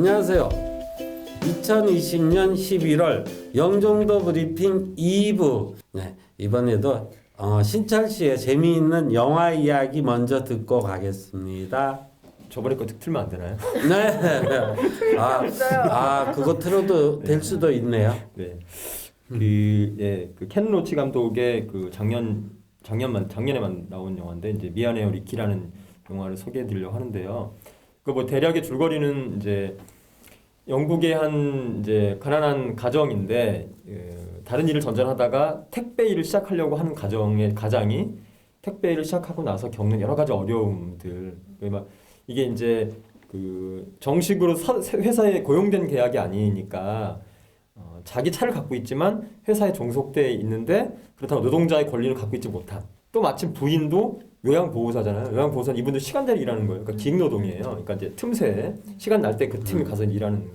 안녕하세요. 2020년 11월 영종도 브리핑 2부. 네, 이번에도 신철 씨의 재미있는 영화 이야기 먼저 듣고 가겠습니다. 저번에 거 틀면 안 되나요? 네. 그거 틀어도 될 수도 있네요. 네. 그 켄 로치 감독의 그 작년에만 나온 영화인데 이제 미안해요 리키라는 영화를 소개해 드리려고 하는데요. 그 뭐 대략의 줄거리는 이제 영국의 한 이제 가난한 가정인데 다른 일을 전전하다가 택배 일을 시작하려고 하는 가장이 택배 일을 시작하고 나서 겪는 여러 가지 어려움들. 막 이게 이제 그 정식으로 회사에 고용된 계약이 아니니까 자기 차를 갖고 있지만 회사에 종속돼 있는데 그렇다고 노동자의 권리를 갖고 있지 못한, 또 마침 부인도 요양보호사잖아요. 요양보호사는 이분들 시간대로 일하는 거예요. 그러니까 기획노동이에요. 그러니까 이제 틈새 시간 날 때 그 팀에 가서 일하는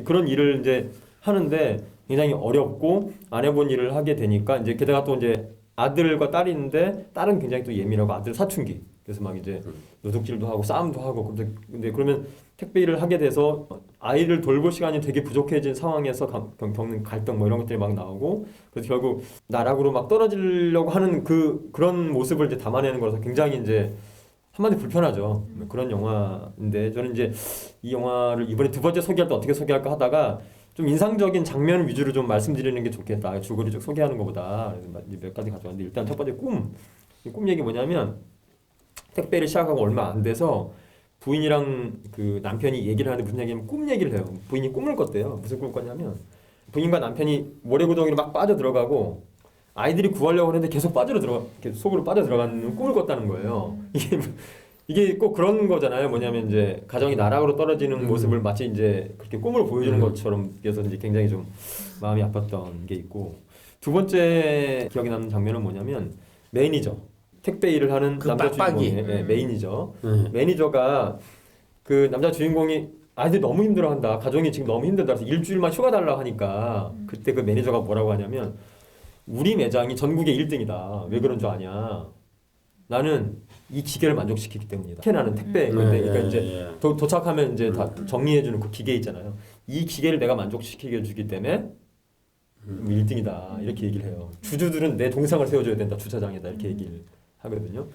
그런 일을 이제 하는데 굉장히 어렵고 안 해본 일을 하게 되니까 이제 게다가 또 이제 아들과 딸이 있는데 딸은 굉장히 또 예민하고 아들 사춘기. 그래서 막 이제 노숙질도 하고 싸움도 하고. 근데 그러면 택배 일을 하게 돼서 아이를 돌볼 시간이 되게 부족해진 상황에서 겪는 갈등 뭐 이런 것들이 막 나오고, 그래서 결국 나락으로 막 떨어지려고 하는 그런 모습을 이제 담아내는 거라서 굉장히 이제 한마디 불편하죠. 그런 영화인데 저는 이제 이 영화를 이번에 두 번째 소개할 때 어떻게 소개할까 하다가 좀 인상적인 장면 위주로 좀 말씀드리는 게 좋겠다. 줄거리 쭉 소개하는 것보다. 그래서 몇 가지 가져왔는데 일단 첫 번째 꿈 얘기 뭐냐면, 택배를 시작하고 얼마 안 돼서 부인이랑 그 남편이 얘기를 하는데 무슨 얘기냐면 꿈 얘기를 해요. 부인이 꿈을 꿨대요. 무슨 꿈을 꿨냐면 부인과 남편이 모래구덩이로 막 빠져 들어가고 아이들이 구하려고 하는데 계속 속으로 빠져 들어가는 꿈을 꿨다는 거예요. 이게 꼭 그런 거잖아요. 뭐냐면 이제 가정이 나락으로 떨어지는 모습을 마치 이제 그렇게 꿈으로 보여주는 것처럼, 그래서 이제 굉장히 좀 마음이 아팠던 게 있고, 두 번째 기억에 남는 장면은 뭐냐면 매니저, 택배 일을 하는 남자 주인공의 매니저. 매니저가 그 남자 주인공이 아이들 너무 힘들어한다. 가정이 지금 너무 힘들다. 그래서 일주일만 휴가 달라고 하니까 그때 그 매니저가 뭐라고 하냐면, 우리 매장이 전국에 1등이다. 왜 그런 줄 아냐? 나는 이 기계를 만족시키기 때문이다. 스캔하는 택배. 그러니까 이제 도착하면 이제 다 정리해주는 그 기계 있잖아요. 이 기계를 내가 만족시키게 해주기 때문에 1등이다. 이렇게 얘기를 해요. 주주들은 내 동상을 세워줘야 된다. 주차장에다. 이렇게 얘기를 하거든요.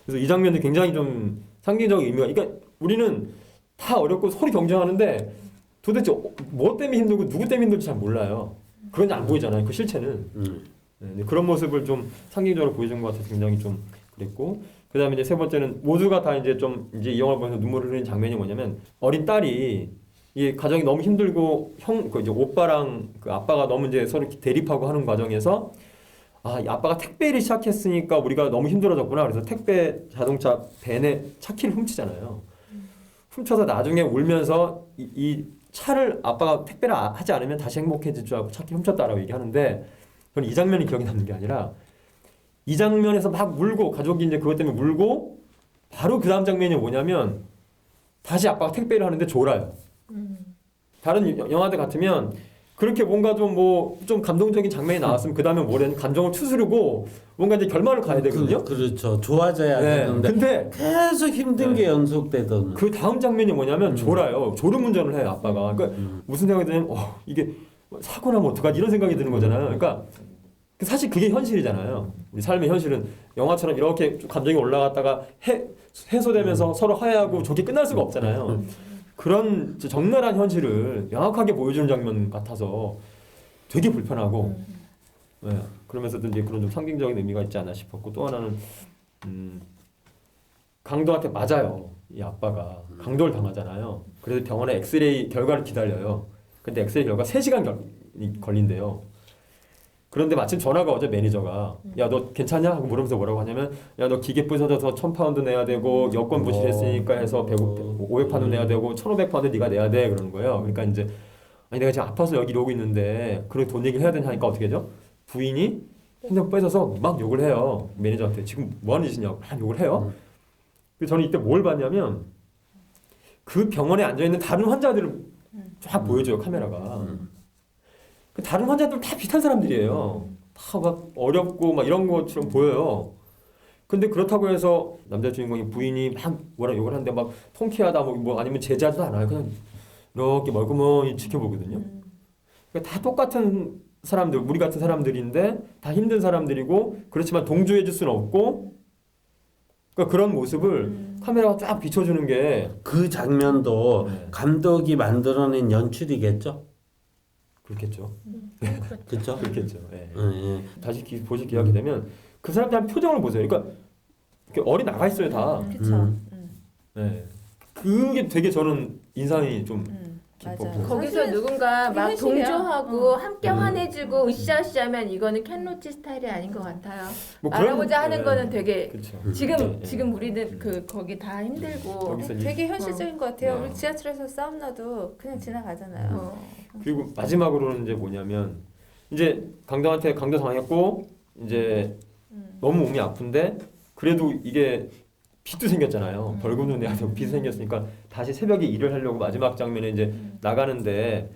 그래서 이 장면이 굉장히 좀 상징적인 의미가, 그러니까 우리는 다 어렵고 서로 경쟁하는데 도대체 뭐 때문에 힘들고 누구 때문에 힘들지 잘 몰라요. 그건 안 보이잖아요. 그 실체는. 네, 그런 모습을 좀 상징적으로 보여준 것 같아서 굉장히 좀 그랬고, 그 다음에 이제 세 번째는 모두가 다 이제 이 영화를 보면서 눈물을 흘리는 장면이 뭐냐면, 어린 딸이 이 가정이 너무 힘들고 그 이제 오빠랑 그 아빠가 너무 이제 서로 대립하고 하는 과정에서 이 아빠가 택배 일을 시작했으니까 우리가 너무 힘들어졌구나. 그래서 택배 자동차 벤에 차 키를 훔치잖아요. 훔쳐서 나중에 울면서 이 차를 아빠가 택배를 하지 않으면 다시 행복해질 줄 알고 차 키를 훔쳤다라고 얘기하는데, 저는 이 장면이 기억이 남는 게 아니라 이 장면에서 막 울고, 가족이 이제 그것 때문에 울고, 바로 그 다음 장면이 뭐냐면 다시 아빠가 택배를 하는데 졸아요. 다른 영화들 같으면 그렇게 뭔가 좀 감동적인 장면이 나왔으면 그 다음에 뭐래는 감정을 추스르고 뭔가 이제 결말을 가야 되거든요. 그렇죠. 좋아져야 되는데. 근데 계속 힘든 게 연속되던. 그 다음 장면이 뭐냐면 졸아요. 졸음운전을 해요, 아빠가. 그러니까 무슨 생각이 드냐면 이게 사고 나면 어떡하지 이런 생각이 드는 거잖아요. 그러니까 사실 그게 현실이잖아요. 우리 삶의 현실은 영화처럼 이렇게 감정이 올라갔다가 해소되면서 서로 화해하고 좋게 끝날 수가 없잖아요. 그런 적나라한 현실을 명확하게 보여주는 장면 같아서 되게 불편하고, 그러면서도 이제 그런 좀 상징적인 의미가 있지 않나 싶었고, 또 하나는 강도한테 맞아요. 이 아빠가 강도를 당하잖아요. 그래서 병원에 엑스레이 결과를 기다려요. 근데 엑스레이 결과 3시간 걸린대요. 그런데 마침 전화가 오죠. 매니저가 야 너 괜찮냐? 하고 물으면서 뭐라고 하냐면, 야 너 기계 부서져서 1,000파운드 내야 되고 여권 부실했으니까 해서 500파운드 내야 되고 1,500파운드 네가 내야 돼 그러는 거예요. 그러니까 이제 아니 내가 지금 아파서 여기 이러고 있는데 그렇게 돈 얘기를 해야 되냐 하니까 어떻게 되죠? 부인이 핸드폰 뺏어서 막 욕을 해요. 매니저한테 지금 뭐 하는 짓이냐고 막 욕을 해요. 그래서 저는 이때 뭘 봤냐면 그 병원에 앉아있는 다른 환자들을 쫙 보여줘요, 카메라가. 그 다른 환자들 다 비슷한 사람들이에요. 다 막 어렵고 막 이런 것처럼 보여요. 근데 그렇다고 해서 남자 주인공이 부인이 막 뭐라 욕을 하는데 막 통쾌하다 뭐 아니면 제지하지도 않아요. 그냥 이렇게 멀구멍이 지켜보거든요. 그러니까 다 똑같은 사람들, 우리 같은 사람들인데 다 힘든 사람들이고 그렇지만 동조해 줄 수는 없고 그러니까 그런 모습을 카메라가 쫙 비춰주는 게 그 장면도 네. 감독이 만들어낸 연출이겠죠? 그렇겠죠. 그렇죠? 그렇겠죠. 예. 예. 다시 보실 기회가 되면 그 사람들 한 표정을 보세요. 그러니까 이렇게 얼이 나가 있어요 다. 그렇죠. 네. 그게 되게 저는 인상이 좀 깊었고. 맞아요. 거기서 사실은 누군가 그게 막 현실이야. 동조하고 함께 화내주고 으쌰으쌰하면 이거는 켄 로치 스타일이 아닌 것 같아요. 뭐 그런- 알아보자 하는 예. 거는 되게 그렇죠. 지금 우리는 그 거기 다 힘들고 거기서 이제- 되게 현실적인 것 같아요. 네. 우리 지하철에서 싸움 나도 그냥 지나가잖아요. 어. 그리고 마지막으로는 이제 뭐냐면 이제 강도한테 강도 당했고 이제 너무 몸이 아픈데 그래도 이게 빚도 생겼잖아요. 벌금도 내야 되고 빚이 생겼으니까 다시 새벽에 일을 하려고 마지막 장면에 이제 나가는데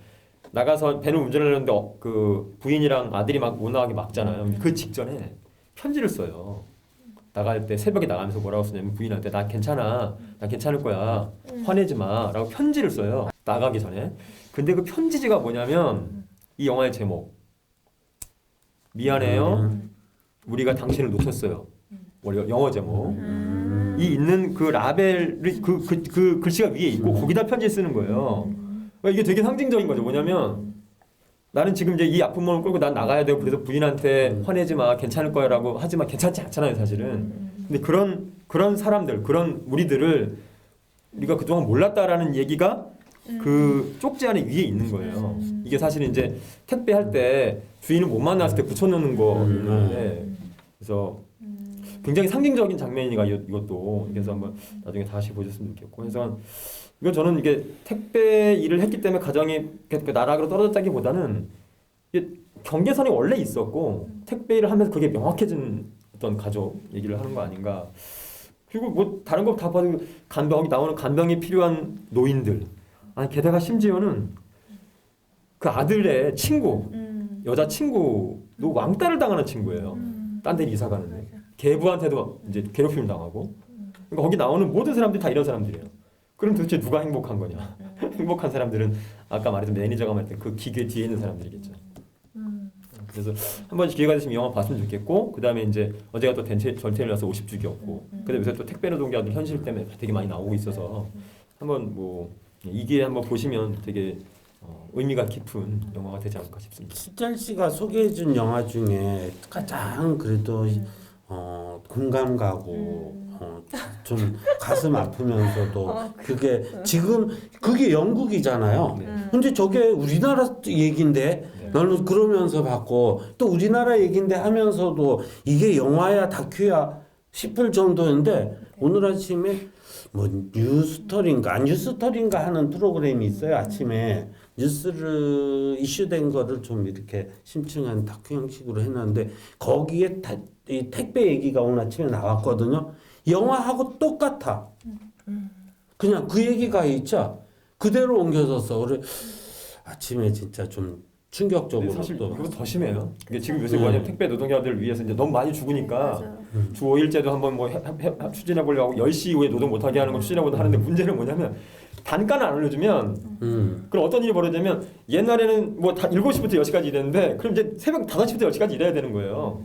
나가서 배를 운전하려는데 그 부인이랑 아들이 막 못 나가게 막잖아요. 그 직전에 편지를 써요. 나갈 때 새벽에 나가면서 뭐라고 쓰냐면 부인한테 나 괜찮아, 나 괜찮을 거야, 화내지 마라고 편지를 써요. 나가기 전에. 근데 그 편지지가 뭐냐면 이 영화의 제목 미안해요. 우리가 당신을 놓쳤어요. 원래 영어 제목. 이 있는 그 라벨이 그 글씨가 위에 있고 거기다 편지 쓰는 거예요. 그러니까 이게 되게 상징적인 거죠. 뭐냐면 나는 지금 이제 이 아픈 몸을 끌고 난 나가야 되고 그래서 부인한테 화내지 마, 괜찮을 거야라고 하지만 괜찮지 않잖아요, 사실은. 근데 그런 사람들, 그런 우리들을 우리가 그동안 몰랐다라는 얘기가 그 쪽지 안에 위에 있는 거예요. 이게 사실 이제 택배할 때 주인을 못 만났을 때 붙여놓는 거였는데 그래서 굉장히 상징적인 장면이니까 이것도 그래서 한번 나중에 다시 보셨으면 좋겠고 그래서 이거 저는 이게 택배 일을 했기 때문에 가정이 나락으로 떨어졌다기보다는 이게 경계선이 원래 있었고 택배 일을 하면서 그게 명확해진 어떤 가족 얘기를 하는 거 아닌가. 그리고 뭐 다른 거 다 봐도 간병이 나오는 간병이 필요한 노인들. 아니 게다가 심지어는 그 아들의 친구 여자 친구도 왕따를 당하는 친구예요. 딴 데 이사 가는데 계부한테도 이제 괴롭힘을 당하고. 그러니까 거기 나오는 모든 사람들이 다 이런 사람들이에요. 그럼 도대체 누가 행복한 거냐? 행복한 사람들은 아까 말했던 매니저가 말했던 그 기계 뒤에 있는 사람들이겠죠. 그래서 한번 기회가 되시면 영화 봤으면 좋겠고 그 다음에 이제 어제가 또 전태일이라서 50주기였고 근데 요새 또 택배 노동자들 현실 때문에 되게 많이 나오고 있어서 한번 뭐 이 기회에 한번 보시면 되게 의미가 깊은 영화가 되지 않을까 싶습니다. 신철 씨가 소개해준 영화 중에 가장 그래도 공감 가고 좀 가슴 아프면서도 그게 지금 그게 영국이잖아요. 네. 근데 저게 우리나라 얘긴데 네. 나는 그러면서 봤고 또 우리나라 얘긴데 하면서도 이게 영화야 다큐야 싶을 정도인데 오늘 아침에 뭐 뉴스토리인가 하는 프로그램이 있어요. 아침에 뉴스를 이슈된 거를 좀 이렇게 심층한 다큐 형식으로 해놨는데 거기에 이 택배 얘기가 오늘 아침에 나왔거든요. 영화하고 똑같아. 그냥 그 얘기가 있죠. 그대로 옮겨졌어. 우리 아침에 진짜 좀 충격적으로 사실 또 그거 더 심해요. 이게 지금 요새 뭐냐면 택배 노동자들 위해서 이제 너무 많이 죽으니까 주 5일제도 한번 뭐 추진해 보려고 10시 이후에 노동 못 하게 하는 거 추진해 보다 하는데 문제는 뭐냐면 단가는 안 올려주면 그럼 어떤 일이 벌어지냐면 옛날에는 뭐 다 7시부터 10시까지 일했는데 그럼 이제 새벽 5시부터 10시까지 일해야 되는 거예요.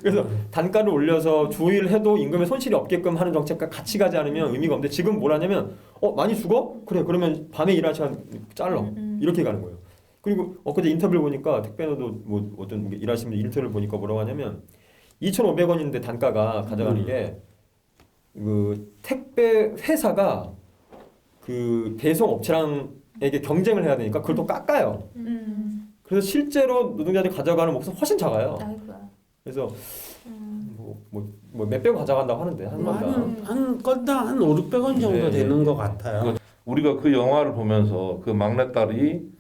그래서 단가를 올려서 주 5일 해도 임금에 손실이 없게끔 하는 정책과 같이 가지 않으면 의미가 없는데 지금 뭐라냐면 많이 죽어? 그래 그러면 밤에 일하는 시간 잘라 이렇게 가는 거예요. 그리고 엊그제 인터뷰를 보니까 택배노도 뭐 어떤 일하시는 인터뷰를 보니까 뭐라고 하냐면 2,500원인데 단가가 가져가는 게 그 택배 회사가 그 배송 업체랑에게 경쟁을 해야 되니까 그걸 또 깎아요. 그래서 실제로 노동자들이 가져가는 몫은 훨씬 작아요. 아이고야. 그래서 뭐 몇백 원 가져간다고 하는데 한 번당 한 건당 한 5, 600원 정도 네, 되는 네. 것 같아요. 우리가 그 영화를 보면서 그 막내딸이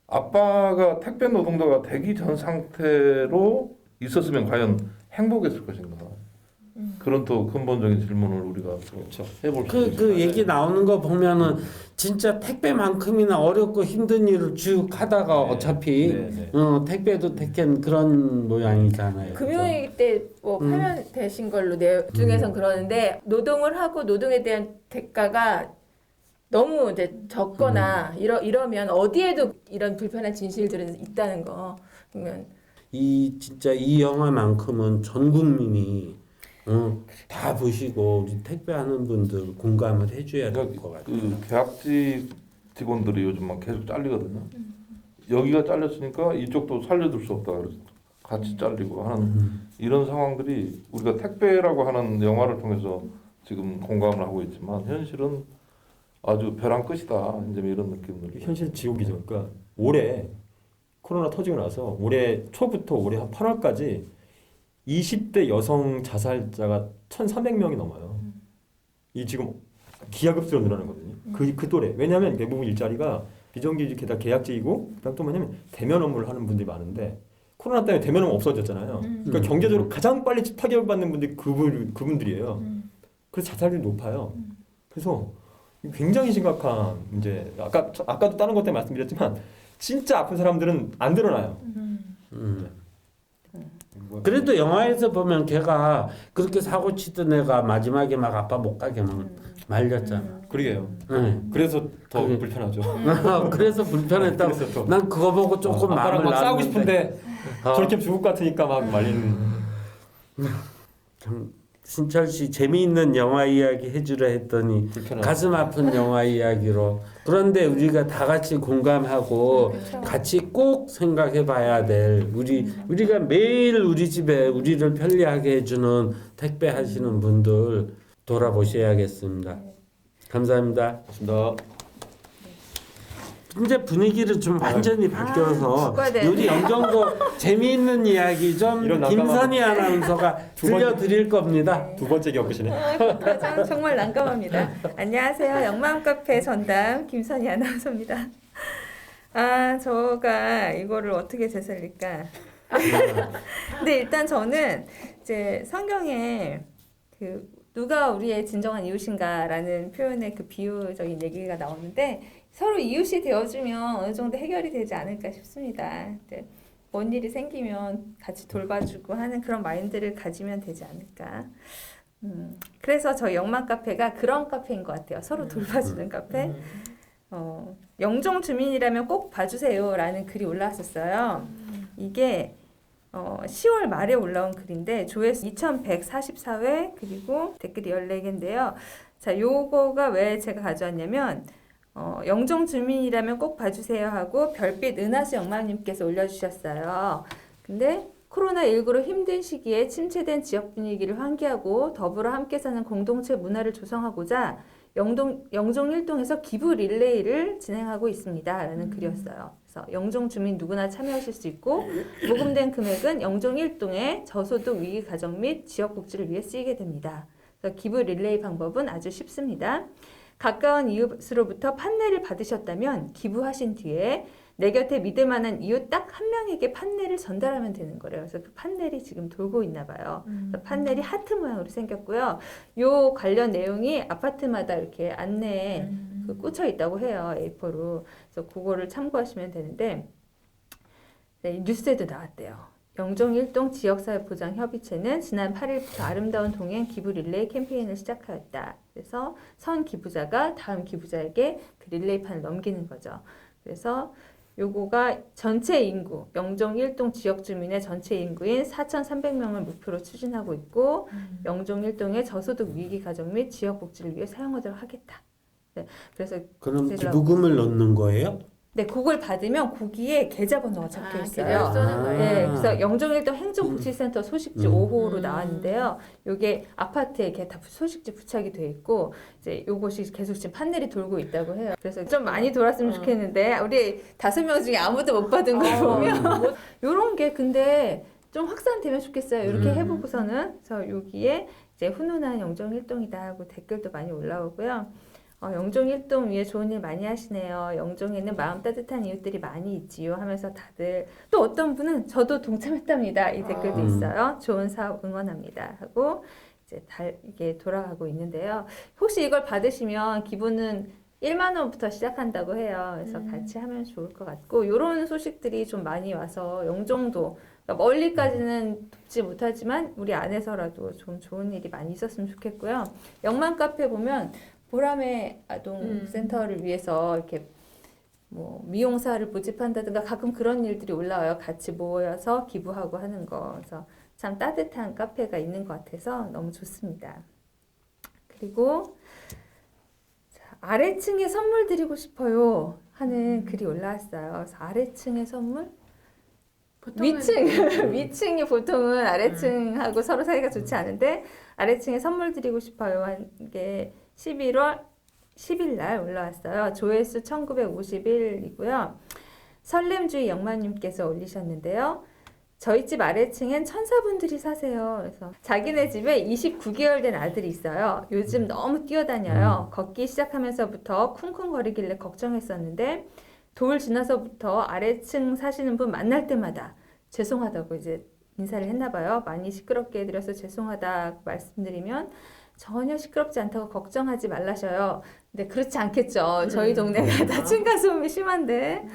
아빠가 택배 노동자가 되기 전 상태로 있었으면 과연 행복했을 것인가? 그런 또 근본적인 질문을 우리가 그렇죠. 해볼 수 그 있어요. 얘기 나오는 거 보면은 진짜 택배만큼이나 어렵고 힘든 일을 쭉 하다가 어차피 네. 택배도 택한 그런 모양이잖아요. 금요일 때 뭐 파면되신 걸로 내 중에선 그러는데 노동을 하고 노동에 대한 대가가 너무 이제 적거나 이러면 어디에도 이런 불편한 진실들은 있다는 거. 그러면 진짜 이 영화만큼은 전 국민이 다 보시고 우리 택배하는 분들 공감을 해줘야 될 것 같아요. 그 계약직 직원들이 요즘 막 계속 잘리거든요. 여기가 잘렸으니까 이쪽도 살려둘 수 없다 그래서 같이 잘리고 하는 이런 상황들이 우리가 택배라고 하는 영화를 통해서 지금 공감을 하고 있지만 현실은 아주 벼랑 끝이다 이제 이런 느낌들. 현실 지옥이죠. 그러니까 올해 코로나 터지고 나서 올해 초부터 올해 한 8월까지 20대 여성 자살자가 1,300명이 넘어요. 이 지금 기하급수로 늘어나는 거거든요. 그 또래. 왜냐하면 대부분 일자리가 비정규직 게다가 계약직이고 그다음 또 뭐냐면 대면 업무를 하는 분들이 많은데 코로나 때문에 대면 업무 없어졌잖아요. 그러니까 경제적으로 가장 빨리 타격을 받는 분들이 그분들이에요. 그래서 자살률이 높아요. 그래서 굉장히 심각한 문제. 아까도 다른 것 때문에 말씀드렸지만 진짜 아픈 사람들은 안 드러나요. 그래도 영화에서 보면 걔가 그렇게 사고 치던 애가 마지막에 막 아빠 못 가게 막 말렸잖아. 그러게요. 네. 그래서 더 그게- 불편하죠. 그래서 불편했다고. 그래서 더- 난 그거 보고 조금 아빠랑 마음을 막 싸우고 놨는데. 싶은데 저렇게 죽을 것 같으니까 막 말리는. 참 신철 씨 재미있는 영화 이야기 해주려 했더니 불편하죠. 가슴 아픈 영화 이야기로. 그런데 우리가 다 같이 공감하고 그렇죠. 같이 꼭 생각해봐야 될 우리가 매일 우리 집에 우리를 편리하게 해주는 택배 하시는 분들 돌아보셔야겠습니다. 감사합니다. 맞습니다. 이제 분위기를 좀 완전히 바뀌어서 축하드려요. 우리 영정도 재미있는 이야기 좀 이런 김선희 아나운서가 두 번- 들려드릴 겁니다. 두 번째 겪으시네. 정말 난감합니다. 안녕하세요. 영마음카페 전담 김선희 아나운서입니다. 저가 이거를 어떻게 되살릴까? 근데 일단 저는 이제 성경에 그 누가 우리의 진정한 이웃인가라는 표현의 그 비유적인 얘기가 나오는데 서로 이웃이 되어주면 어느 정도 해결이 되지 않을까 싶습니다. 이제 뭔 일이 생기면 같이 돌봐주고 하는 그런 마인드를 가지면 되지 않을까. 그래서 저희 영만 카페가 그런 카페인 것 같아요. 서로 돌봐주는 카페. 영종 주민이라면 꼭 봐주세요라는 글이 올라왔었어요. 이게 10월 말에 올라온 글인데 조회수 2144회 그리고 댓글이 14개인데요. 자, 요거가 왜 제가 가져왔냐면 영종 주민이라면 꼭 봐주세요 하고 별빛 은하수 영마님께서 올려주셨어요. 근데 코로나19로 힘든 시기에 침체된 지역 분위기를 환기하고 더불어 함께 사는 공동체 문화를 조성하고자 영종 1동에서 기부 릴레이를 진행하고 있습니다. 라는 글이었어요. 그래서 영종 주민 누구나 참여하실 수 있고 모금된 금액은 영종 1동의 저소득 위기 가정 및 지역 복지를 위해 쓰이게 됩니다. 그래서 기부 릴레이 방법은 아주 쉽습니다. 가까운 이웃으로부터 판넬을 받으셨다면 기부하신 뒤에 내 곁에 믿을 만한 이웃 딱 한 명에게 판넬을 전달하면 되는 거래요. 그래서 그 판넬이 지금 돌고 있나 봐요. 그래서 판넬이 하트 모양으로 생겼고요. 요 관련 내용이 아파트마다 이렇게 안내에 그 꽂혀 있다고 해요. A4로. 그래서 그거를 참고하시면 되는데 네, 뉴스에도 나왔대요. 영종 1동 지역사회보장협의체는 지난 8일부터 아름다운 동행 기부 릴레이 캠페인을 시작하였다. 그래서 선 기부자가 다음 기부자에게 그 릴레이판을 넘기는 거죠. 그래서 요거가 전체 인구, 영종 1동 지역 주민의 전체 인구인 4,300명을 목표로 추진하고 있고 영종 1동의 저소득 위기 가정 및 지역 복지를 위해 사용하도록 하겠다. 네, 그래서 그럼 제가- 기부금을 넣는 거예요? 네, 그걸 받으면 거기에 계좌번호가 적혀 있어요. 계좌를 쏘는 거예요. 네, 그래서 영종일동 행정복지센터 소식지 5호로 음. 나왔는데요. 요게 아파트에 이렇게 다 소식지 부착이 돼 있고 이제 요것이 계속 지금 판넬이 돌고 있다고 해요. 그래서 좀 많이 돌았으면 좋겠는데 우리 5명 중에 아무도 못 받은 걸 보면 요런 게 근데 좀 확산되면 좋겠어요. 이렇게 해보고서는 그래서 여기에 이제 훈훈한 영종 1동이다 하고 댓글도 많이 올라오고요. 영종 1동 위에 좋은 일 많이 하시네요. 영종에는 마음 따뜻한 이웃들이 많이 있지요 하면서 다들 또 어떤 분은 저도 동참했답니다. 이 댓글도 있어요. 좋은 사업 응원합니다 하고 이제 이게 돌아가고 있는데요. 혹시 이걸 받으시면 기부는 1만 원부터 시작한다고 해요. 그래서 같이 하면 좋을 것 같고 이런 소식들이 좀 많이 와서 영종도 그러니까 멀리까지는 돕지 못하지만 우리 안에서라도 좀 좋은 일이 많이 있었으면 좋겠고요. 영만 카페 보면 보람의 아동 센터를 위해서 이렇게 뭐 미용사를 모집한다든가 가끔 그런 일들이 올라와요. 같이 모여서 기부하고 하는 거. 그래서 참 따뜻한 카페가 있는 것 같아서 너무 좋습니다. 그리고 자, 아래층에 선물 드리고 싶어요 하는 글이 올라왔어요. 그래서 아래층의 선물? 위층이 보통은 아래층하고 서로 사이가 좋지 않은데 아래층에 선물 드리고 싶어요 한 게 11월 10일 날 올라왔어요. 조회수 1951이고요. 설렘주의 영마님께서 올리셨는데요. 저희 집 아래층엔 천사분들이 사세요. 그래서 자기네 집에 29개월 된 아들이 있어요. 요즘 너무 뛰어다녀요. 걷기 시작하면서부터 쿵쿵거리길래 걱정했었는데 돌 지나서부터 아래층 사시는 분 만날 때마다 죄송하다고 이제 인사를 했나 봐요. 많이 시끄럽게 해드려서 죄송하다 말씀드리면 전혀 시끄럽지 않다고 걱정하지 말라셔요. 근데 그렇지 않겠죠. 저희 동네가 다 층간소음이 심한데.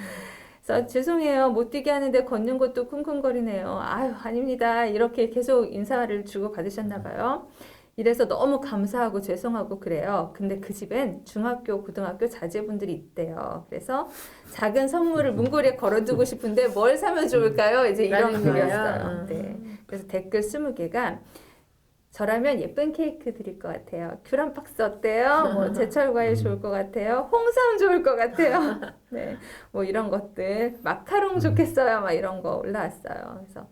그래서 죄송해요. 못 뛰게 하는데 걷는 것도 쿵쿵거리네요. 아유, 아닙니다. 이렇게 계속 인사를 주고 받으셨나 봐요. 이래서 너무 감사하고 죄송하고 그래요. 근데 그 집엔 중학교, 고등학교 자제분들이 있대요. 그래서 작은 선물을 문고리에 걸어두고 싶은데 뭘 사면 좋을까요? 이제 이런 라는 글이었어요. 거예요. 네. 그래서 댓글 20개가 저라면 예쁜 케이크 드릴 것 같아요. 귤 한 박스 어때요? 뭐 제철 과일 좋을 것 같아요. 홍삼 좋을 것 같아요. 네, 뭐 이런 것들 마카롱 좋겠어요. 막 이런 거 올라왔어요. 그래서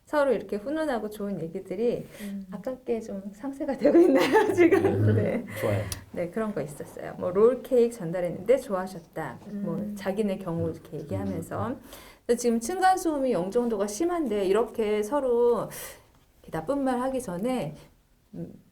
서로 이렇게 훈훈하고 좋은 얘기들이 아깝게 좀 상쇄가 되고 있나요 지금? 네, 좋아요. 네 그런 거 있었어요. 뭐 롤 케이크 전달했는데 좋아하셨다. 뭐 자기네 경우 이렇게 얘기하면서 근데 지금 층간 소음이 영종도가 심한데 이렇게 서로 나쁜 말 하기 전에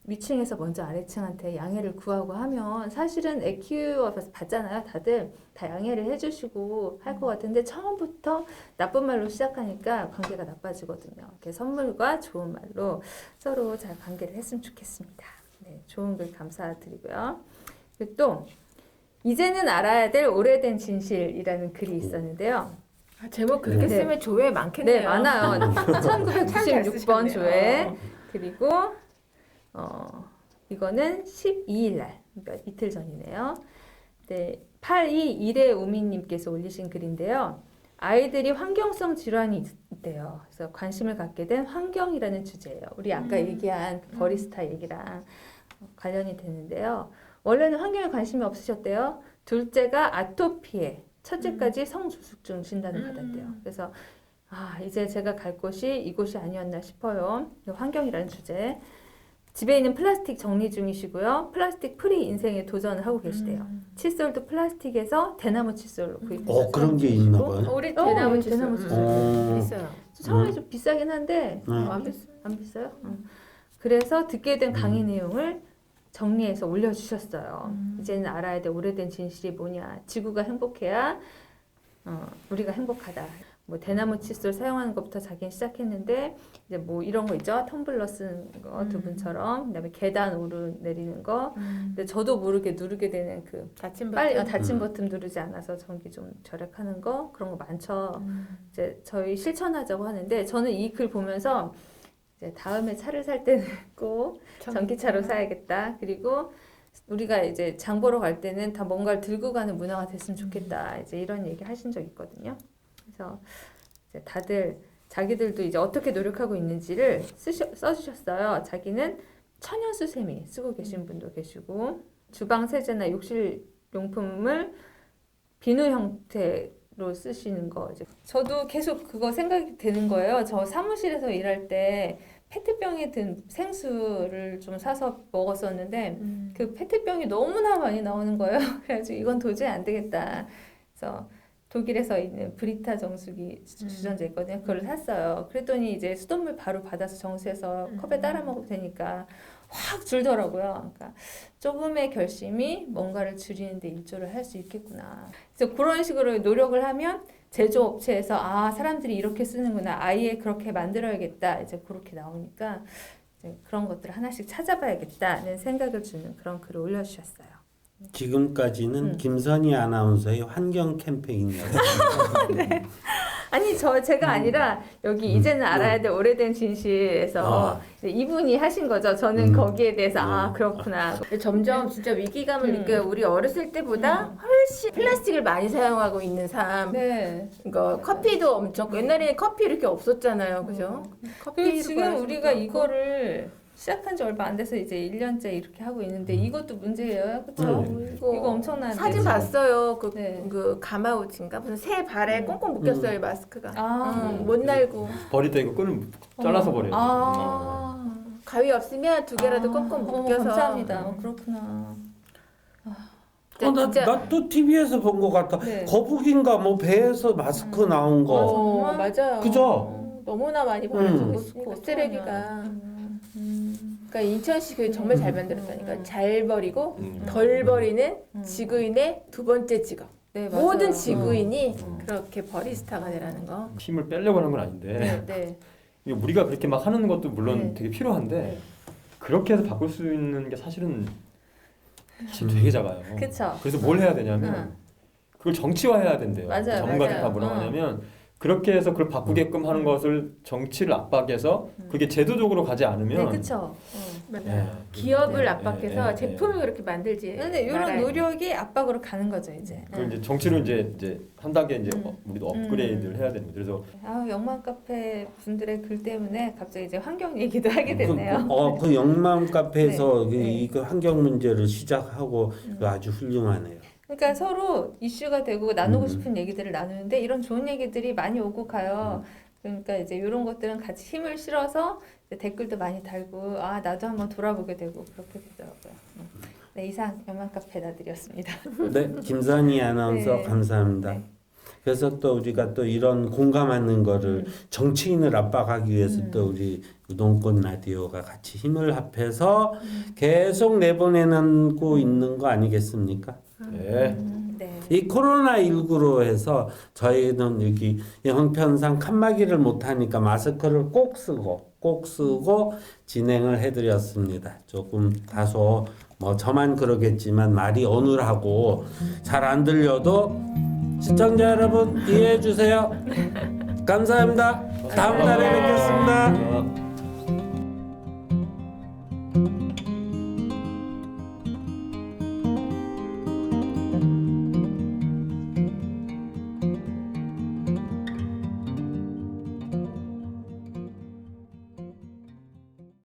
위층에서 먼저 아래층한테 양해를 구하고 하면 사실은 애 키워서 봤잖아요. 다들 다 양해를 해주시고 할 것 같은데 처음부터 나쁜 말로 시작하니까 관계가 나빠지거든요. 이렇게 선물과 좋은 말로 서로 잘 관계를 했으면 좋겠습니다. 네, 좋은 글 감사드리고요. 그리고 또 이제는 알아야 될 오래된 진실이라는 글이 있었는데요. 아, 제목 그렇게 네. 쓰면 조회 많겠네요. 네, 많아요. 잘 1996번 쓰셨네요. 조회. 그리고 이거는 12일 날, 그러니까 이틀 전이네요. 네, 82일의 우미님께서 올리신 글인데요. 아이들이 환경성 질환이 있대요. 그래서 관심을 갖게 된 환경이라는 주제예요. 우리 아까 얘기한 그 버리스타 얘기랑 관련이 되는데요. 원래는 환경에 관심이 없으셨대요. 둘째가 아토피에, 첫째까지 성조숙증 진단을 받았대요. 그래서 이제 제가 갈 곳이 이곳이 아니었나 싶어요. 환경이라는 주제. 집에 있는 플라스틱 정리 중이시고요. 플라스틱 프리 인생에 도전을 하고 계시대요. 칫솔도 플라스틱에서 대나무 칫솔로 구입해서 그런 게 있나 봐요. 우리 대나무 네, 칫솔 대나무 칫솔. 있어요. 처음에 좀 비싸긴 한데 안 비싸요? 그래서 듣게 된 강의 내용을 정리해서 올려주셨어요. 이제는 알아야 돼 오래된 진실이 뭐냐. 지구가 행복해야 우리가 행복하다. 뭐 대나무 칫솔 사용하는 것부터 자기는 시작했는데 이제 뭐 이런 거 있죠. 텀블러 쓰는 거 두 분처럼 그다음에 계단 오르내리는 거. 근데 저도 모르게 누르게 되는 그 닫힌 빨리 버튼. 닫힌 버튼 누르지 않아서 전기 좀 절약하는 거 그런 거 많죠. 이제 저희 실천하자고 하는데 저는 이 글 보면서 이제 다음에 차를 살 때는 꼭 전기차로 사야겠다. 그리고 우리가 이제 장 보러 갈 때는 다 뭔가를 들고 가는 문화가 됐으면 좋겠다. 이제 이런 얘기 하신 적 있거든요. 그래서 이제 다들 자기들도 이제 어떻게 노력하고 있는지를 써주셨어요. 자기는 천연 수세미 쓰고 계신 분도 계시고 주방 세제나 욕실 용품을 비누 형태로 쓰시는 거. 이제 저도 계속 그거 생각이 되는 거예요. 저 사무실에서 일할 때 페트병에 든 생수를 좀 사서 먹었었는데 그 페트병이 너무나 많이 나오는 거예요. 그래가지고 이건 도저히 안 되겠다. 그래서 독일에서 있는 브리타 정수기 주전자 있거든요. 그걸 샀어요. 그랬더니 이제 수돗물 바로 받아서 정수해서 컵에 따라 먹으면 되니까 확 줄더라고요. 그러니까 조금의 결심이 뭔가를 줄이는데 일조를 할 수 있겠구나. 그래서 그런 식으로 노력을 하면 제조업체에서 사람들이 이렇게 쓰는구나. 아예 그렇게 만들어야겠다. 이제 그렇게 나오니까 이제 그런 것들을 하나씩 찾아봐야겠다는 생각을 주는 그런 글을 올려주셨어요. 지금까지는 김선희 아나운서의 환경 캠페인이었습니다. 네. 아니 제가 아니라 여기 이제는 알아야 될 오래된 진실에서 이분이 하신 거죠. 저는 거기에 대해서 아 그렇구나. 점점 진짜 위기감을 느껴요. 우리 어렸을 때보다 훨씬 플라스틱을 많이 사용하고 있는 삶. 네. 그러니까 커피도 엄청 옛날에는 커피 이렇게 없었잖아요, 그죠? 그리고 지금 우리가 이거를 시작한 지 얼마 안 돼서 이제 1년째 이렇게 하고 있는데 이것도 문제예요, 그렇죠? 이거 엄청난 사진 데죠. 봤어요. 네. 그 가마우치인가 무슨 새 발에 꽁꽁 묶였어요 마스크가. 아. 못 날고 버릴 때 이거 끈을 잘라서 버려요. 아. 가위 없으면 두 개라도 꽁꽁 묶여서. 감사합니다. 그렇구나. 진짜. 나 또 TV에서 본 것 같아. 네. 거북인가 뭐 배에서 마스크 나온 거. 맞아요. 그죠? 너무나 많이 버려지고 음. 있으니까 쓰레기가. 그러니까 인천시 그 정말 잘 만들었다니까. 잘 버리고 덜 버리는 지구인의 두 번째 직업. 네, 맞아요. 모든 지구인이 그렇게 버리스타가 되라는 거. 힘을 빼려고 하는 건 아닌데 네. 이게 우리가 그렇게 막 하는 것도 물론 네. 되게 필요한데 그렇게 해서 바꿀 수 있는 게 사실은 되게 작아요. 그쵸. 그래서 뭘 해야 되냐면 그걸 정치화해야 된대요. 맞아요, 전문가들 맞아요. 다 뭐라고 하냐면 그렇게 해서 그걸 바꾸게끔 하는 것을 정치를 압박해서 그게 제도적으로 가지 네, 않으면 그쵸. 예. 기업을 네, 압박해서 네, 제품을 네. 그렇게 만들지. 근데 이런 말아야 돼. 노력이 압박으로 가는 거죠, 이제. 그 이제 정치로 이제 한 단계 이제 우리도 업그레이드를 해야 되는 거죠. 그래서 아, 영만 카페 분들의 글 때문에 갑자기 이제 환경 얘기도 하게 됐네요. 그 영남 카페에서 네. 네. 이 환경 문제를 시작하고 아주 훌륭하네요. 그러니까 서로 이슈가 되고 나누고 싶은 얘기들을 나누는데 이런 좋은 얘기들이 많이 오고 가요. 그러니까 이제 이런 것들은 같이 힘을 실어서 이제 댓글도 많이 달고 아 나도 한번 돌아보게 되고 그렇게 되더라고요. 네, 이상 영만 카페 나들이었습니다. 네, 김선희 아나운서 네. 감사합니다. 네. 그래서 또 우리가 또 이런 공감하는 거를 정치인을 압박하기 위해서 또 우리 우동권 라디오가 같이 힘을 합해서 계속 내보내고 있는 거 아니겠습니까? 예. 네. 이 코로나19로 해서 저희는 여기 형편상 칸막이를 못하니까 마스크를 꼭 쓰고 진행을 해드렸습니다. 조금 다소 뭐 저만 그러겠지만 말이 어눌하고 잘 안 들려도 시청자 여러분 이해해 주세요. 감사합니다. 다음 달에 뵙겠습니다.